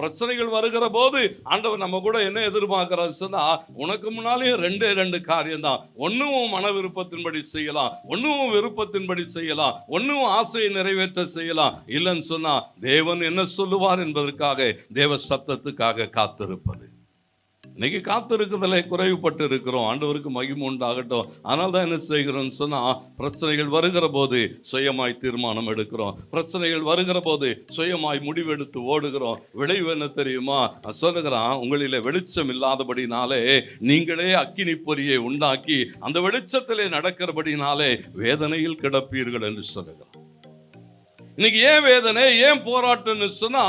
பிரச்சனைகள் வருகிற போது ஆண்டவர் நம்ம கூட என்ன எதிர்பார்க்கிறார் சொன்னா, உனக்கு முன்னாலேயும் ரெண்டு காரியம் தான். ஒன்னும் மன விருப்பத்தின்படி செய்யலாம், ஒன்னும் விருப்பத்தின்படி செய்யலாம், ஒன்னும் ஆசையை நிறைவேற்ற செய்யலாம். இல்லைன்னு சொன்னா தேவன் என்ன சொல்லுவார் என்பதற்காக தேவ சத்தத்துக்காக காத்திருப்பது. இன்னைக்கு காத்திருக்கிறதுல குறைவுபட்டு இருக்கிறோம். ஆண்டவருக்கு மகிமை உண்டாகட்டும். அதனால தான் என்ன செய்கிறோம்னு சொன்னா, பிரச்சனைகள் வருகிற போது சுயமாய் தீர்மானம் எடுக்கிறோம். பிரச்சனைகள் வருகிற போது சுயமாய் முடிவெடுத்து ஓடுகிறோம். விளைவு என்ன தெரியுமா? சொல்லுகிறான், உங்களிலே வெளிச்சம் இல்லாதபடினாலே நீங்களே அக்கினி பொறியை உண்டாக்கி அந்த வெளிச்சத்திலே நடக்கிறபடினாலே வேதனையில் கிடப்பீர்கள் என்று சொல்லுகிறான். இன்னைக்கு ஏன் வேதனை, ஏன் போராட்டம்னு சொன்னா,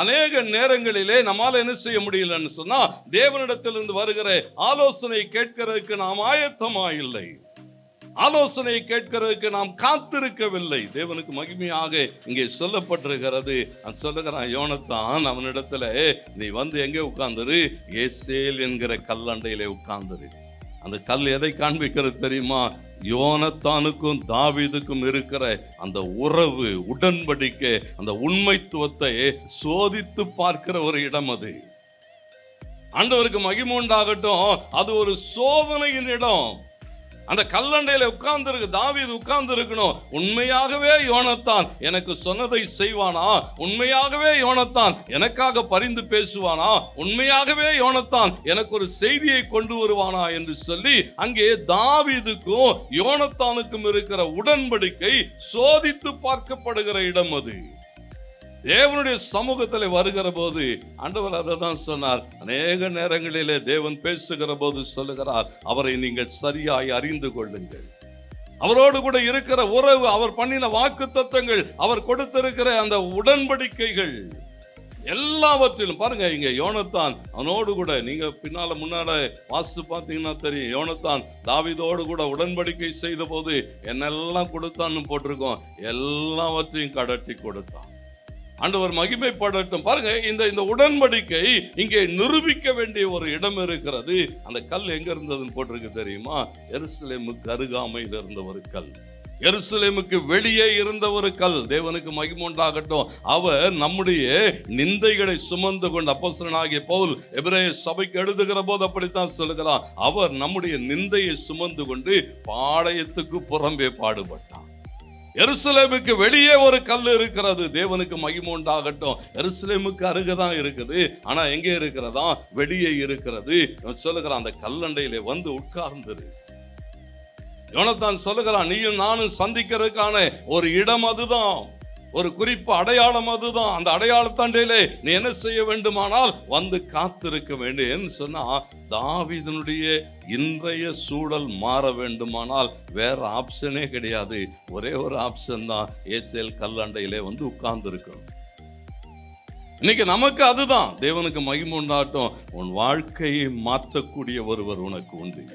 அநேக நேரங்களிலே நம்மால என்ன செய்ய முடியலன்னு சொன்னா, தேவனிடத்திலிருந்து வருகிற ஆலோசனை கேட்கிறதுக்கு நாம் ஆயத்தமா இல்லை, ஆலோசனை கேட்கிறதுக்கு நாம் காத்திருக்கவில்லை. தேவனுக்கு மகிமையாக இங்கே சொல்லப்பட்டிருக்கிறது. சொல்லுகிறான், யோனத்தான் அவனிடத்துல, நீ வந்து எங்கே உட்கார்ந்துரு, ஏசேல் என்கிற கல்லண்டையிலே உட்கார்ந்துரு. அந்த கல் எதை காண்பிக்கிறது தெரியுமா? யோனத்தானுக்கும் தாவீதுக்கும் இருக்கிற அந்த உறவு, உடன்படிக்கை, அந்த உண்மைத்துவத்தை சோதித்து பார்க்கிற ஒரு இடம் அது. ஆண்டவருக்கு மகிமை உண்டாகட்டும். அது ஒரு சோதனையின் இடம். அந்த கல்லண்டையில உட்கார்ந்து இருக்கு தாவீது, உட்கார்ந்து இருக்கணும். உண்மையாகவே யோனத்தான் எனக்கு சொன்னதை செய்வானா? உண்மையாகவே யோனத்தான் எனக்காக பரிந்து பேசுவானா? உண்மையாகவே யோனத்தான் எனக்கு ஒரு செய்தியை கொண்டு வருவானா என்று சொல்லி அங்கே தாவீதுக்கும் யோனத்தானுக்கும் இருக்கிற உடன்படிக்கை சோதித்து பார்க்கப்படுகிற இடம் அது. தேவனுடைய சமூகத்தில் வருகிற போது ஆண்டவர் அதை தான் சொன்னார். அநேக நேரங்களிலே தேவன் பேசுகிற போது சொல்லுகிறார், அவரை நீங்கள் சரியாய் அறிந்து கொள்ளுங்கள். அவரோடு கூட இருக்கிற உறவு, அவர் பண்ணின வாக்குத்தத்தங்கள், அவர் கொடுத்திருக்கிற அந்த உடன்படிக்கைகள் எல்லாவற்றிலும் பாருங்க. இங்க யோனத்தான் அவனோடு கூட, நீங்க பின்னால முன்னால வாசித்து பார்த்தீங்கன்னா தெரியும், யோனத்தான் தாவீதோடு கூட உடன்படிக்கை செய்த போது என்னெல்லாம் கொடுத்தான்னு போட்டிருக்கோம். எல்லாவற்றையும் கடட்டி கொடுத்தான். ஆண்டவர் மகிமைப்படட்டும். பாருங்க, இந்த உடன்படிக்கை இங்கே நிரூபிக்க வேண்டிய ஒரு இடம் இருக்கிறது. அந்த கல் எங்க இருந்ததுன்னு போட்டிருக்கு தெரியுமா? எருசலேமுக்கு அருகாமையில் இருந்த ஒரு கல், எருசலேமுக்கு வெளியே இருந்த ஒரு கல். தேவனுக்கு மகிமை உண்டாகட்டும். அவர் நம்முடைய நிந்தைகளை சுமந்து கொண்டு, அப்போஸ்தலனாகிய பவுல் எபிரேய சபைக்கு எழுதுகிற போது அப்படித்தான் சொல்லுகிறார். அவர் நம்முடைய நிந்தையை சுமந்து கொண்டு பாளையத்துக்கு புறம்பே பாடுபட்டார். எருசலேமுக்கு வெளியே ஒரு கல் இருக்கிறது. தேவனுக்கு மகிமை உண்டாகட்டும். எருசலேமுக்கு அருகதான் இருக்குது, ஆனா எங்கே இருக்கிறதா? வெளியே இருக்கிறது. சொல்லுகிறான், அந்த கல்லண்டையிலே வந்து உட்கார்ந்துரு. யோனத்தான் சொல்லுகிறான், நீயும் நானும் சந்திக்கிறதுக்கான ஒரு இடம் அதுதான், ஒரு குறிப்பு அடையாளம் அதுதான். அந்த அடையாளத்தாண்டையிலே நீ என்ன செய்ய வேண்டுமானால் வந்து காத்திருக்க வேண்டும் சொன்னா, தாவீதுனுடைய இன்றைய சூழல் மாற வேண்டுமானால் வேற ஆப்ஷனே கிடையாது. ஒரே ஒரு ஆப்ஷன் தான், ஏசேல் கல்லண்டையிலே வந்து உட்கார்ந்து இருக்கணும். இன்னைக்கு நமக்கு அதுதான். தேவனுக்கு மகிமை உண்டாகட்டும். உன் வாழ்க்கையை மாற்றக்கூடிய ஒருவர் உனக்கு உண்டு.